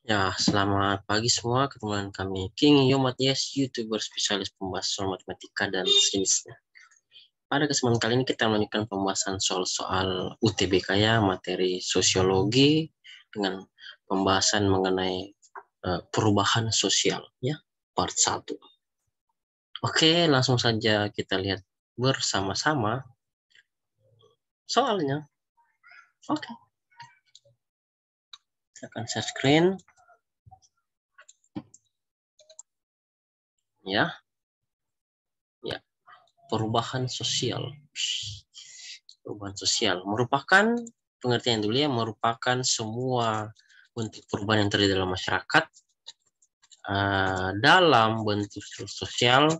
Ya, selamat pagi semua. Ketemu dengan kami, King Yo Matias, YouTuber spesialis pembahasan matematika dan sejenisnya. Pada kesempatan kali ini kita melanjutkan pembahasan soal-soal UTBK ya, materi sosiologi dengan pembahasan mengenai perubahan sosial ya, part 1. Oke, langsung saja kita lihat bersama-sama soalnya. Oke, saya akan share screen ya. Ya, perubahan sosial. Perubahan sosial merupakan pengertian dulu ya, merupakan semua bentuk perubahan yang terjadi dalam masyarakat dalam bentuk sosial,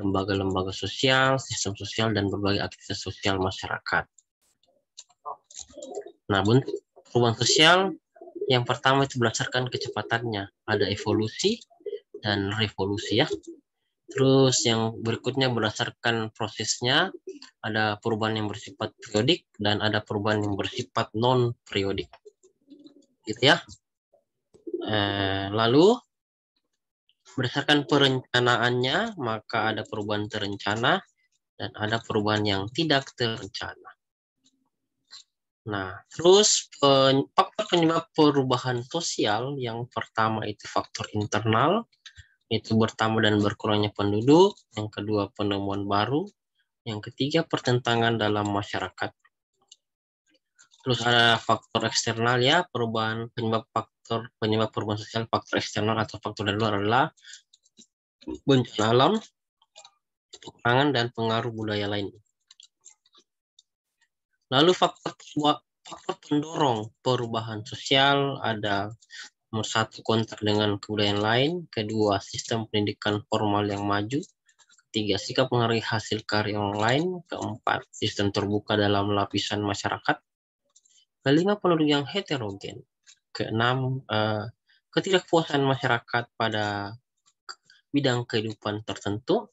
lembaga-lembaga sosial, sistem sosial, dan berbagai aktivitas sosial masyarakat. Nah, bentuk perubahan sosial yang pertama itu berdasarkan kecepatannya. Ada evolusi dan revolusi ya. Terus yang berikutnya berdasarkan prosesnya, ada perubahan yang bersifat periodik dan ada perubahan yang bersifat non-periodik. Gitu ya. Lalu berdasarkan perencanaannya, maka ada perubahan terencana dan ada perubahan yang tidak terencana. Nah, terus faktor penyebab perubahan sosial yang pertama itu faktor internal, itu bertambah dan berkurangnya penduduk. Yang kedua, penemuan baru. Yang ketiga, pertentangan dalam masyarakat. Terus ada faktor eksternal ya, penyebab perubahan sosial, faktor eksternal atau faktor dari luar adalah bencana alam, peperangan, dan pengaruh budaya lain. Lalu faktor pendorong perubahan sosial ada nomor 1, kontak dengan kebudayaan lain, kedua, sistem pendidikan formal yang maju, ketiga, sikap mengaruhi hasil karya orang lain, keempat, sistem terbuka dalam lapisan masyarakat, kelima, penduduk yang heterogen, keenam, ketidakpuasan masyarakat pada bidang kehidupan tertentu,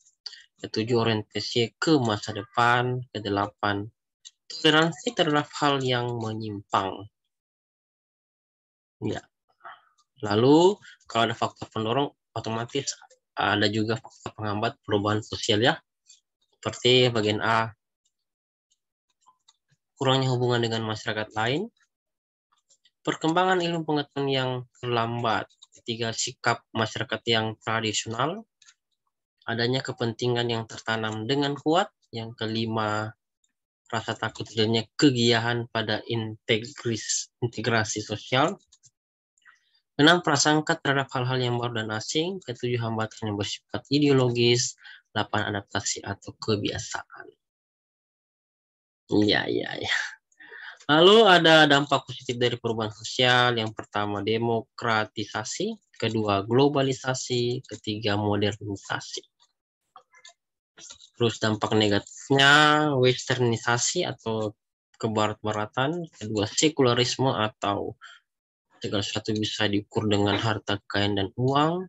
ketujuh, orientasi ke masa depan, kedelapan, toleransi terhadap hal yang menyimpang. Ya. Lalu kalau ada faktor pendorong, otomatis ada juga faktor penghambat perubahan sosial ya. Seperti bagian A, kurangnya hubungan dengan masyarakat lain, perkembangan ilmu pengetahuan yang terlambat, ketiga, sikap masyarakat yang tradisional, adanya kepentingan yang tertanam dengan kuat, yang kelima, rasa takut adanya kegiahan pada integrasi sosial, enam, prasangka terhadap hal-hal yang baru dan asing, ketujuh, hambatan yang bersifat ideologis, 8, adaptasi atau kebiasaan. Iya, iya, iya. Lalu ada dampak positif dari perubahan sosial. Yang pertama, demokratisasi, kedua, globalisasi, ketiga, modernisasi. Terus dampak negatifnya, westernisasi atau kebarat-baratan, kedua, sekularisme atau segala sesuatu bisa diukur dengan harta kekayaan dan uang,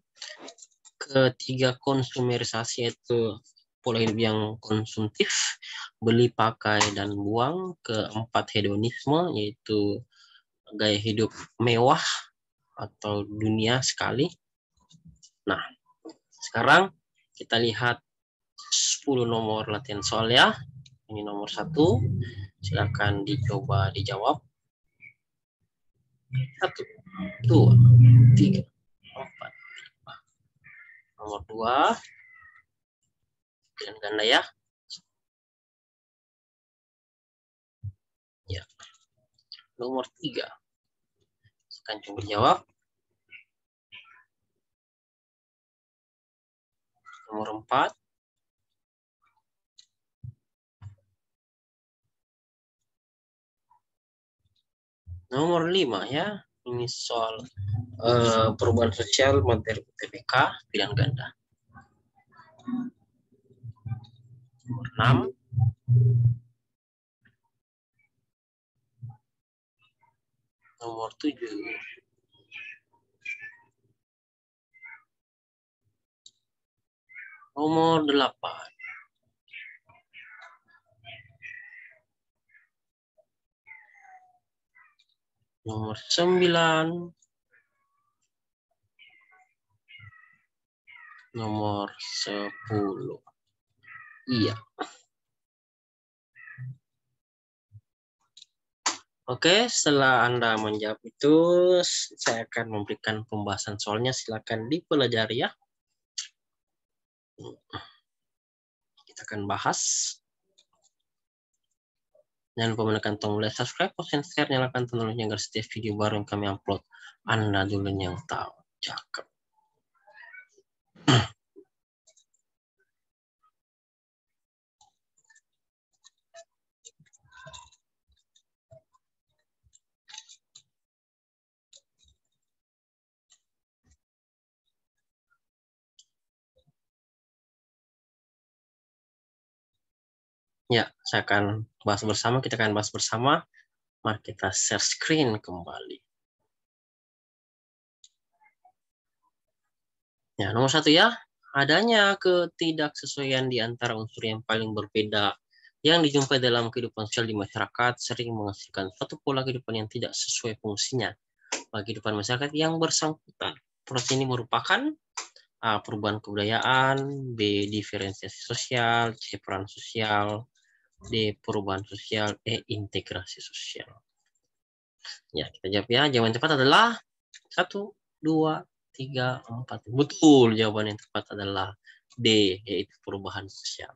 ketiga, konsumerisasi yaitu pola hidup yang konsumtif, beli, pakai, dan buang, keempat, hedonisme yaitu gaya hidup mewah atau dunia sekali. Nah, sekarang kita lihat 10 nomor latihan soal ya. Ini nomor 1, silakan dicoba dijawab. 1, 2, 3, 4, 5. Nomor 2, pilihan ganda ya. Ya. Nomor 3, silakan coba jawab. Nomor 4, nomor 5 ya. Ini soal perubahan sosial materi UTBK pilihan ganda. Nomor 6, nomor 7, nomor 8, nomor 9, Nomor 10. Iya. Oke, setelah Anda menjawab itu, saya akan memberikan pembahasan soalnya. Silakan dipelajari ya. Kita akan bahas. Jangan lupa menekan tombol like, subscribe, post, and share, nyalakan tanda lonceng agar setiap video baru yang kami upload Anda dulu yang tahu. Cakep. Ya, saya akan bahas bersama. Kita akan bahas bersama. Mari kita share screen kembali. Ya, nomor 1 ya. Adanya ketidaksesuaian di antara unsur yang paling berbeda yang dijumpai dalam kehidupan sosial di masyarakat sering menghasilkan suatu pola kehidupan yang tidak sesuai fungsinya bagi kehidupan masyarakat yang bersangkutan. Proses ini merupakan A. Perubahan kebudayaan, B. Diferensiasi sosial, C. Peran sosial, D. Perubahan sosial, E. Integrasi sosial. Ya, kita jawab ya. Jawaban tepat adalah 1, 2, 3, 4. Betul, jawaban yang tepat adalah D, yaitu perubahan sosial.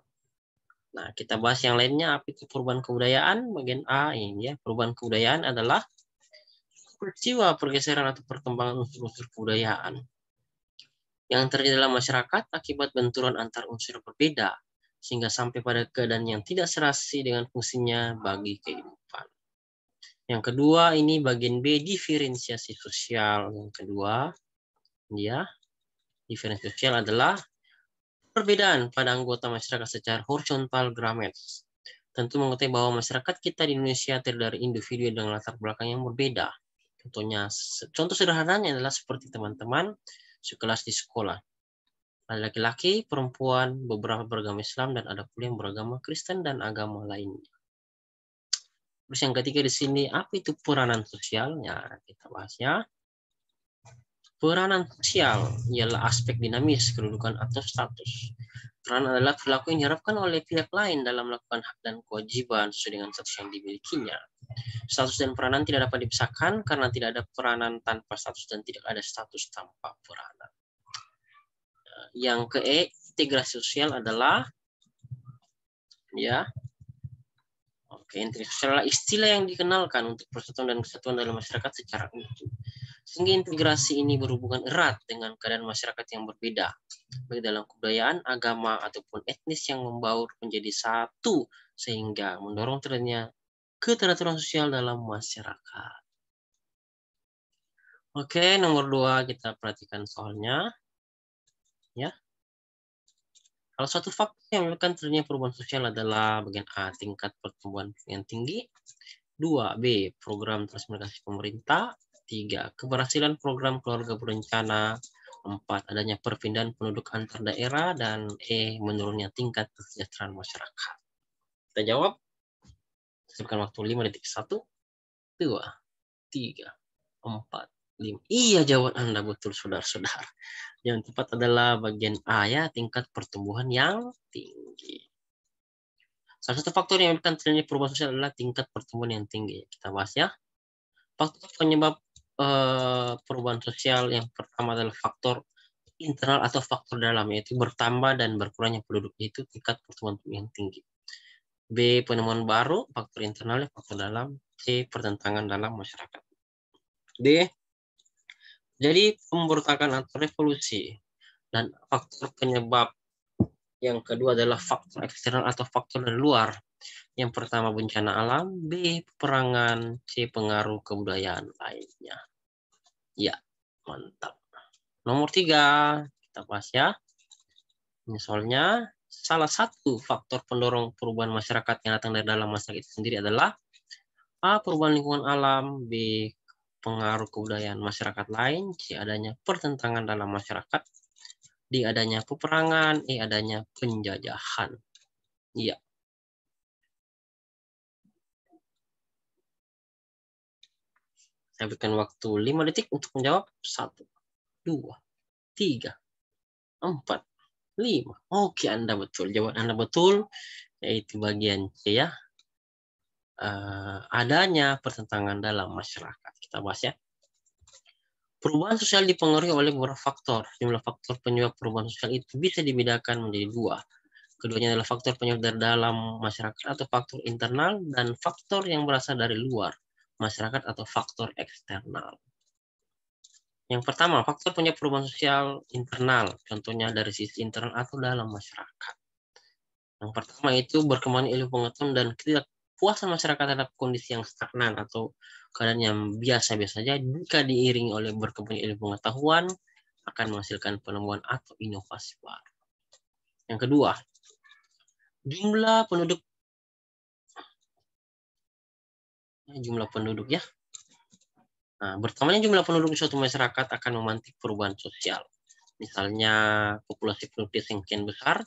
Nah, kita bahas yang lainnya. Apa itu perubahan kebudayaan? Bagian A ini ya. Perubahan kebudayaan adalah peristiwa pergeseran atau perkembangan unsur-unsur kebudayaan yang terjadi dalam masyarakat akibat benturan antar unsur berbeda, sehingga sampai pada keadaan yang tidak serasi dengan fungsinya bagi kehidupan. Yang kedua, ini bagian B, diferensiasi sosial. Yang kedua, ya, diferensiasi sosial adalah perbedaan pada anggota masyarakat secara horizontal grammars. Tentu mengetahui bahwa masyarakat kita di Indonesia terdiri dari individu dengan latar belakang yang berbeda. Contoh sederhananya adalah seperti teman-teman sekelas di sekolah. Ada laki-laki, perempuan, beberapa beragama Islam, dan ada pula yang beragama Kristen dan agama lainnya. Terus yang ketiga di sini, apa itu peranan sosialnya? Kita bahas ya. Peranan sosial ialah aspek dinamis kedudukan atau status. Peran adalah perilaku yang diharapkan oleh pihak lain dalam melakukan hak dan kewajiban sesuai dengan status yang dimilikinya. Status dan peranan tidak dapat dipisahkan karena tidak ada peranan tanpa status dan tidak ada status tanpa peranan. Yang ke E, integrasi sosial adalah ya. Oke, integrasi sosial adalah istilah yang dikenalkan untuk persatuan dan kesatuan dalam masyarakat secara utuh. Sehingga integrasi ini berhubungan erat dengan keadaan masyarakat yang berbeda, baik dalam kebudayaan, agama, ataupun etnis yang membaur menjadi satu, sehingga mendorong terjadinya keteraturan sosial dalam masyarakat. Oke, nomor 2 kita perhatikan soalnya. Ya. Salah satu faktor yang menyebabkan terjadinya perubahan sosial adalah bagian A, tingkat pertumbuhan yang tinggi. 2, B, program transmigrasi pemerintah. 3, keberhasilan program keluarga berencana. 4, adanya perpindahan penduduk antar daerah. Dan E, menurunnya tingkat kesejahteraan masyarakat. Kita jawab. Siapkan waktu 5 detik. 1, 2, 3, 4, 5. Iya, jawaban Anda betul, saudara-saudara. Yang tepat adalah bagian A ya, tingkat pertumbuhan yang tinggi. Salah satu faktor yang menyebabkan terjadinya perubahan sosial adalah tingkat pertumbuhan yang tinggi. Kita bahas ya. Faktor penyebab perubahan sosial yang pertama adalah faktor internal atau faktor dalam, yaitu bertambah dan berkurangnya penduduk, yaitu tingkat pertumbuhan yang tinggi. B, penemuan baru, faktor internal, faktor dalam. C, pertentangan dalam masyarakat. D, jadi pemberontakan atau revolusi. Dan faktor penyebab yang kedua adalah faktor eksternal atau faktor dari luar. Yang pertama bencana alam, B, peperangan, C, pengaruh kebudayaan lainnya. Ya, mantap. Nomor 3, kita bahas ya. Ini soalnya, salah satu faktor pendorong perubahan masyarakat yang datang dari dalam masyarakat itu sendiri adalah A, perubahan lingkungan alam, B, pengaruh kebudayaan masyarakat lain, C, adanya pertentangan dalam masyarakat, D, adanya peperangan, E, adanya penjajahan. Iya. Saya berikan waktu 5 detik untuk menjawab. 1, 2, 3, 4, 5. Oke, Anda betul. Jawaban Anda betul, yaitu bagian C ya. Adanya pertentangan dalam masyarakat. Kita bahas ya. Perubahan sosial dipengaruhi oleh beberapa faktor. Jumlah faktor penyebab perubahan sosial itu bisa dibedakan menjadi 2. Keduanya adalah faktor penyebab dari dalam masyarakat atau faktor internal, dan faktor yang berasal dari luar masyarakat atau faktor eksternal. Yang pertama, faktor penyebab perubahan sosial internal, contohnya dari sisi internal atau dalam masyarakat. Yang pertama itu berkembangnya ilmu pengetahuan dan ketidakpuasan masyarakat terhadap kondisi yang stagnan atau keadaan yang biasa-biasa saja, jika diiringi oleh berkembangnya ilmu pengetahuan akan menghasilkan penemuan atau inovasi baru. Yang kedua, jumlah penduduk ya. Nah, bertambahnya jumlah penduduk di suatu masyarakat akan memantik perubahan sosial. Misalnya populasi penduduk yang kian besar,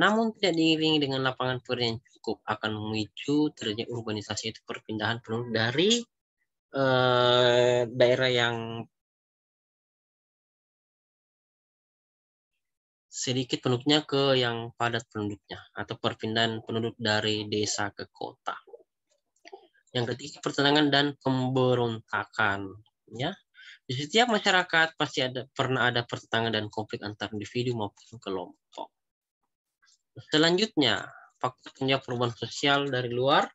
namun tidak diiringi dengan lapangan pekerjaan yang cukup, akan memicu terjadinya urbanisasi, itu perpindahan penduduk dari daerah yang sedikit penduduknya ke yang padat penduduknya, atau perpindahan penduduk dari desa ke kota. Yang ketiga, pertentangan dan pemberontakan. Ya, di setiap masyarakat pasti pernah ada pertentangan dan konflik antar individu maupun kelompok. Selanjutnya, faktor penyebab perubahan sosial dari luar.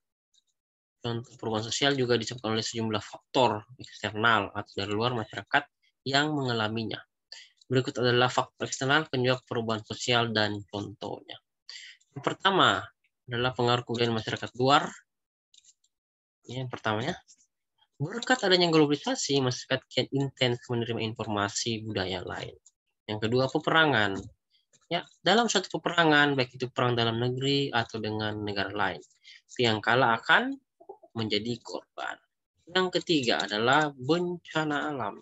Contoh perubahan sosial juga disebabkan oleh sejumlah faktor eksternal atau dari luar masyarakat yang mengalaminya. Berikut adalah faktor eksternal penyebab perubahan sosial dan contohnya. Yang pertama adalah pengaruh kebudayaan masyarakat luar. Yang pertamanya, berkat adanya globalisasi, masyarakat kian intens menerima informasi budaya lain. Yang kedua, peperangan. Ya, dalam suatu peperangan, baik itu perang dalam negeri atau dengan negara lain, yang kalah akan menjadi korban. Yang ketiga adalah bencana alam.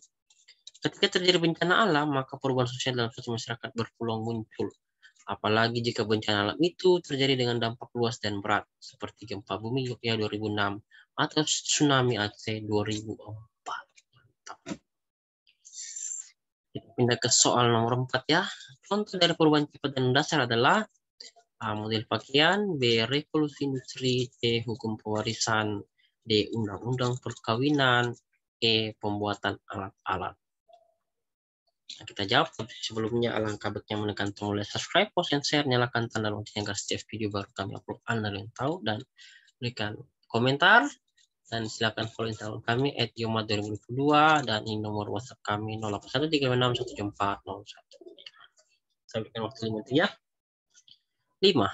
Ketika terjadi bencana alam, maka perubahan sosial dalam suatu masyarakat berpeluang muncul. Apalagi jika bencana alam itu terjadi dengan dampak luas dan berat, seperti gempa bumi Jogja 2006 atau tsunami Aceh 2004. Kita pindah ke soal nomor 4 ya. Contoh dari perubahan cepat dan dasar adalah A. Model pakaian, B. Revolusi industri, C. Hukum pewarisan, D. Undang-undang perkawinan, E. Pembuatan alat-alat. Nah, kita jawab, tapi sebelumnya alangkah baiknya menekan tombol subscribe, post, and share, nyalakan tanda lonceng agar setiap video baru kami upload Anda yang tahu, dan berikan komentar. Dan silakan follow Instagram kami @yomat2022, dan ini nomor WhatsApp kami 0813617401. Saya berikan waktu 5 detik ya. 5,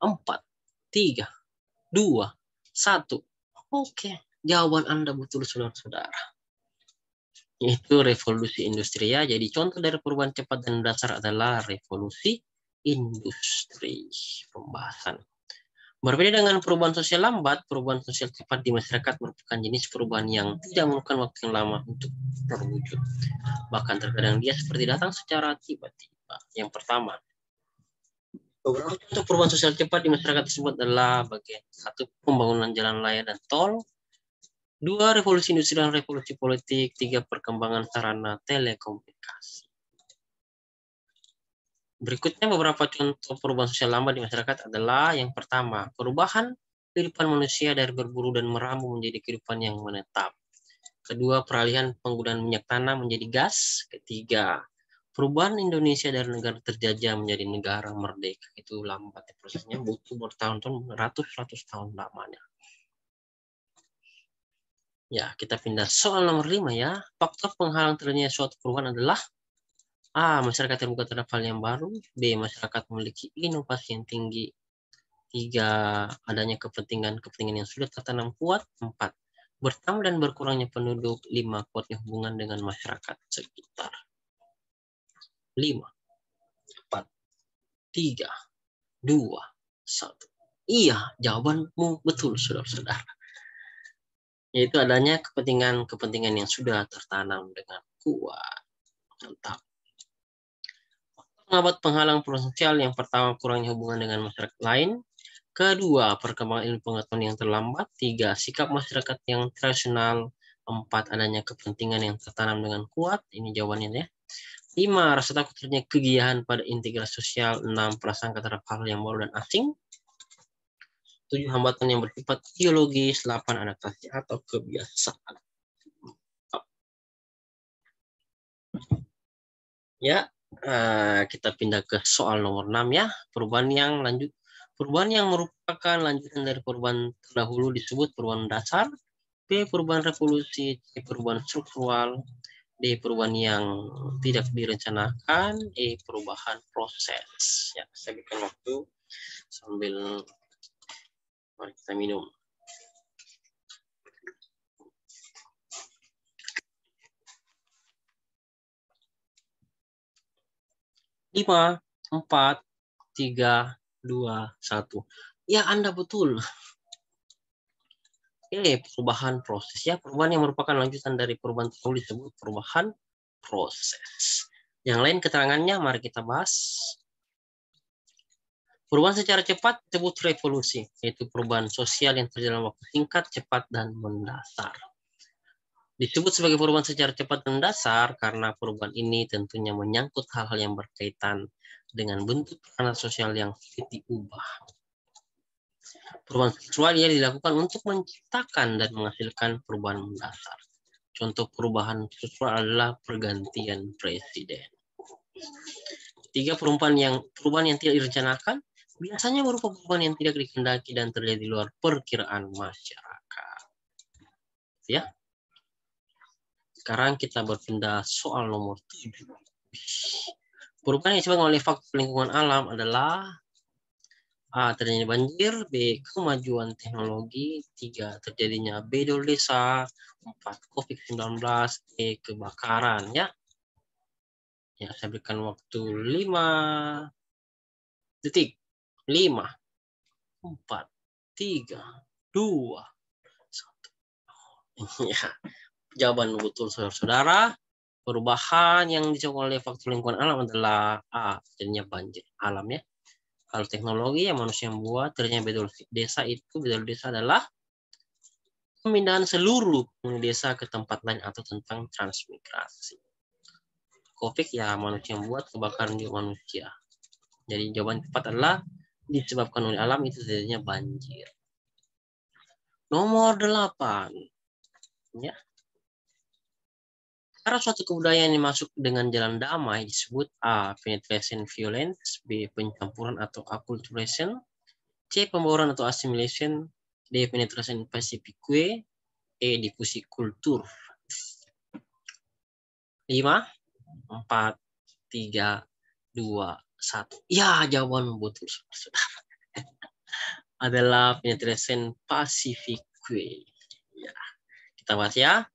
4, 3, 2, 1. Oke, jawaban Anda betul, saudara-saudara. Yaitu revolusi industri ya. Jadi contoh dari perubahan cepat dan dasar adalah revolusi industri. Pembahasan. Berbeda dengan perubahan sosial lambat, perubahan sosial cepat di masyarakat merupakan jenis perubahan yang tidak memerlukan waktu yang lama untuk terwujud. Bahkan terkadang dia seperti datang secara tiba-tiba. Yang pertama, beberapa contoh perubahan sosial cepat di masyarakat tersebut adalah bagian 1, pembangunan jalan raya dan tol, 2, revolusi industri dan revolusi politik, 3, perkembangan sarana telekomunikasi. Berikutnya beberapa contoh perubahan sosial lambat di masyarakat adalah yang pertama, perubahan kehidupan manusia dari berburu dan meramu menjadi kehidupan yang menetap. Kedua, peralihan penggunaan minyak tanah menjadi gas. Ketiga, perubahan Indonesia dari negara terjajah menjadi negara merdeka. Itu lambat prosesnya, butuh bertahun-tahun, ratus-ratus tahun lamanya. Ya, kita pindah soal nomor 5 ya. Faktor penghalang terjadinya suatu perubahan adalah A. Masyarakat terbuka terhadap hal yang baru. B. Masyarakat memiliki inovasi yang tinggi. 3. Adanya kepentingan yang sudah tertanam kuat. 4. Bertambah dan berkurangnya penduduk. 5. Kuatnya hubungan dengan masyarakat sekitar. 5, 4, 3, 2, 1. Iya, jawabanmu betul, saudara-saudara. Yaitu adanya kepentingan yang sudah tertanam dengan kuat. Mantap. Penghambat penghalang perubahan sosial, yang pertama, kurangnya hubungan dengan masyarakat lain. Kedua, perkembangan ilmu pengetahuan yang terlambat. 3, sikap masyarakat yang tradisional. 4, adanya kepentingan yang tertanam dengan kuat. Ini jawabannya ya. 5. Rasa takut terjadinya kegiahan pada integrasi sosial. 6. Prasangka terhadap hal yang baru dan asing. 7. Hambatan yang bersifat ideologis. 8. Adaptasi atau kebiasaan. Ya, kita pindah ke soal nomor 6 ya. Perubahan yang merupakan lanjutan dari perubahan terdahulu disebut perubahan dasar. B. Perubahan revolusi. C. Perubahan struktural. D. Perubahan yang tidak direncanakan. E. Perubahan proses. Ya, saya berikan waktu sambil mari kita minum. Lima, 4, 3, 2, 1. Ya, Anda betul. Perubahan proses ya. Perubahan yang merupakan lanjutan dari perubahan terdahulu disebut perubahan proses. Yang lain keterangannya mari kita bahas. Perubahan secara cepat disebut revolusi, yaitu perubahan sosial yang terjadi dalam waktu singkat, cepat, dan mendasar. Disebut sebagai perubahan secara cepat dan mendasar karena perubahan ini tentunya menyangkut hal-hal yang berkaitan dengan bentuk tekanan sosial yang sulit diubah. Perubahan struktural yang dilakukan untuk menciptakan dan menghasilkan perubahan mendasar. Contoh perubahan struktural adalah pergantian presiden. 3. Perubahan yang tidak direncanakan biasanya berupa perubahan yang tidak dikehendaki dan terjadi di luar perkiraan masyarakat. Ya. Sekarang kita berpindah soal nomor 7. Perubahan yang disebabkan oleh faktor lingkungan alam adalah A. Terjadinya banjir. B. Kemajuan teknologi. 3. Terjadinya bedol desa. 4. COVID-19. E. Kebakaran. Ya, saya berikan waktu 5 detik. 5, 4, 3, 2, 1. Ya, jawaban betul saudara-saudara. Perubahan yang disebabkan oleh faktor lingkungan alam adalah A. Terjadinya banjir alam ya. Kalau teknologi yang manusia membuat, terjadinya bedol desa adalah pemindahan seluruh desa ke tempat lain atau tentang transmigrasi. COVID ya manusia membuat, kebakaran juga manusia. Jadi jawaban tepat adalah disebabkan oleh alam itu terjadinya banjir. Nomor 8. Ya. Cara suatu kebudayaan yang masuk dengan jalan damai disebut A. Penetration violence. B. Pencampuran atau acculturation. C. Pembauran atau assimilation. D. Penetration pacifique. E. Difusi kultur. 5, 4, 3, 2, 1. Ya, jawaban betul saudara. Adalah penetration pacifique. Ya. Kita bahas ya.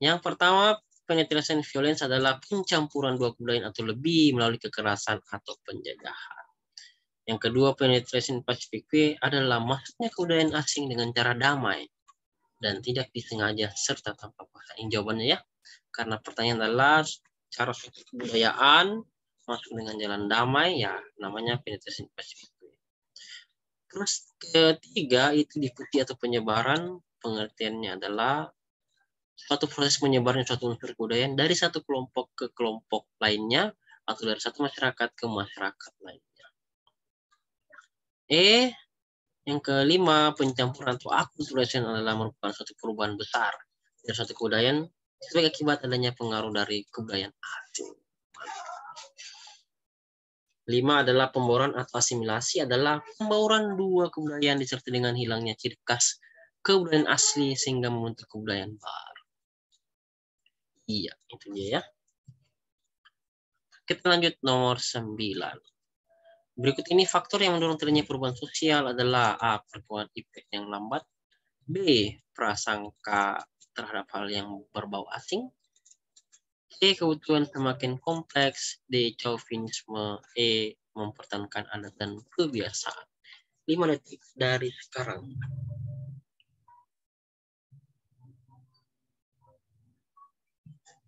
Yang pertama, penetration violence adalah pencampuran dua kebudayaan atau lebih melalui kekerasan atau penjajahan. Yang kedua, penetration pacifique adalah masuknya kebudayaan asing dengan cara damai dan tidak disengaja serta tanpa paksa. Ini jawabannya ya. Karena pertanyaan adalah cara suatu kebudayaan masuk dengan jalan damai, ya namanya penetration pacifique. Terus ketiga, itu diikuti atau penyebaran. Pengertiannya adalah suatu proses menyebarnya suatu unsur kebudayaan dari satu kelompok ke kelompok lainnya atau dari satu masyarakat ke masyarakat lainnya. Yang kelima, pencampuran atau acculturation adalah merupakan suatu perubahan besar dari suatu kebudayaan sebagai akibat adanya pengaruh dari kebudayaan asing. 5 adalah pembauran atau asimilasi adalah pembauran dua kebudayaan disertai dengan hilangnya ciri khas kebudayaan asli sehingga membentuk kebudayaan baru. Iya, itu dia ya. Kita lanjut nomor 9. Berikut ini faktor yang mendorong terjadinya perubahan sosial adalah A. Perkembangan efek yang lambat. B. Prasangka terhadap hal yang berbau asing. C. Kebutuhan semakin kompleks. D. Chauvinisme. E. Mempertahankan adat dan kebiasaan. 5 detik dari sekarang.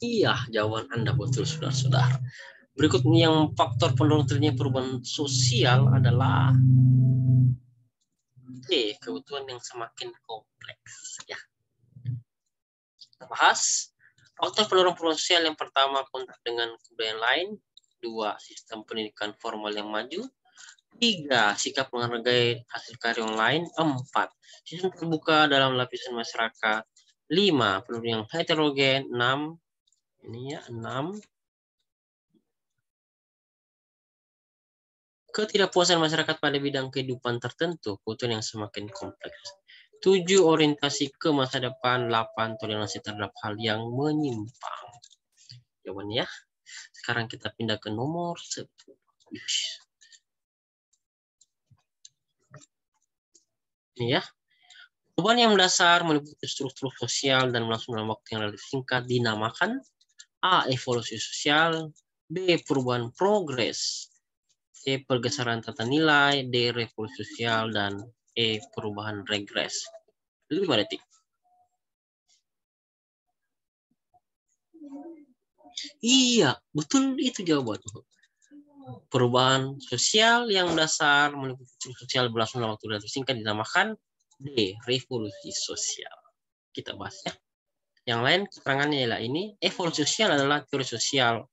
Iya, jawaban Anda betul, saudara-saudara. Berikut yang faktor pendorong terjadinya perubahan sosial adalah D. Kebutuhan yang semakin kompleks. Ya. Kita bahas. Faktor pendorong perubahan sosial yang pertama, kontak dengan kebudayaan lain. 2, sistem pendidikan formal yang maju. 3, sikap menghargai hasil karya orang lain. 4, sistem terbuka dalam lapisan masyarakat. 5, penduduk yang heterogen. 6, ini ya, 6, ketidakpuasan masyarakat pada bidang kehidupan tertentu, kebutuhan yang semakin kompleks. 7, orientasi ke masa depan. 8, toleransi terhadap hal yang menyimpang. Jawabannya ya. Sekarang kita pindah ke nomor 10. Ini ya. Perubahan yang mendasar meliputi struktur sosial dan berlangsung dalam waktu yang relatif singkat dinamakan A, evolusi sosial. B, perubahan progres. C, pergeseran tata nilai. D, revolusi sosial. Dan E, perubahan regres. 5 detik. Iya, betul itu jawaban. Perubahan sosial yang dasar meliputi struktur sosial berlangsung dalam waktu relatif singkat dinamakan D, revolusi sosial. Kita bahas ya. Yang lain keterangannya ialah ini, evolusi sosial adalah teori sosial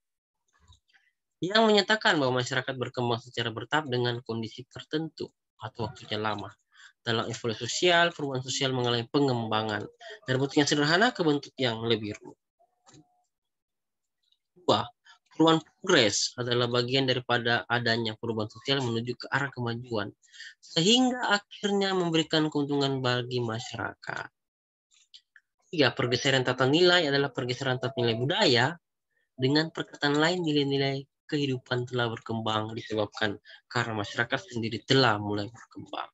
yang menyatakan bahwa masyarakat berkembang secara bertahap dengan kondisi tertentu atau waktunya lama. Dalam evolusi sosial, perubahan sosial mengalami pengembangan dari bentuk yang sederhana ke bentuk yang lebih rumit. 2. Perubahan progres adalah bagian daripada adanya perubahan sosial menuju ke arah kemajuan, sehingga akhirnya memberikan keuntungan bagi masyarakat. 3. Pergeseran tata nilai adalah pergeseran tata nilai budaya. Dengan perkataan lain, nilai-nilai kehidupan telah berkembang disebabkan karena masyarakat sendiri telah mulai berkembang.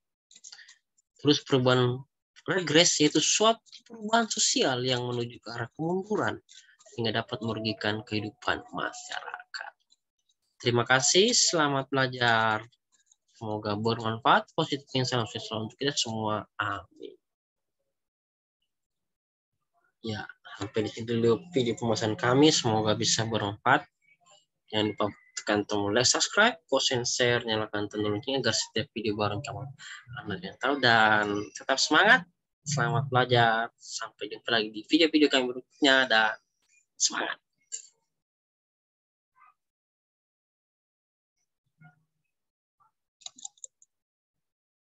Terus perubahan regres yaitu suatu perubahan sosial yang menuju ke arah kemunduran sehingga dapat merugikan kehidupan masyarakat. Terima kasih, selamat belajar. Semoga bermanfaat, positif yang salam sejahtera untuk kita semua. Amin. Ya, sampai di sini dulu video pembahasan kami. Semoga bisa bermanfaat. Jangan lupa tekan tombol like, subscribe, post, and share, nyalakan tanda lonceng agar setiap video bareng kamu Anda yang tahu. Dan tetap semangat, selamat belajar. Sampai jumpa lagi di video-video kami berikutnya dan semangat.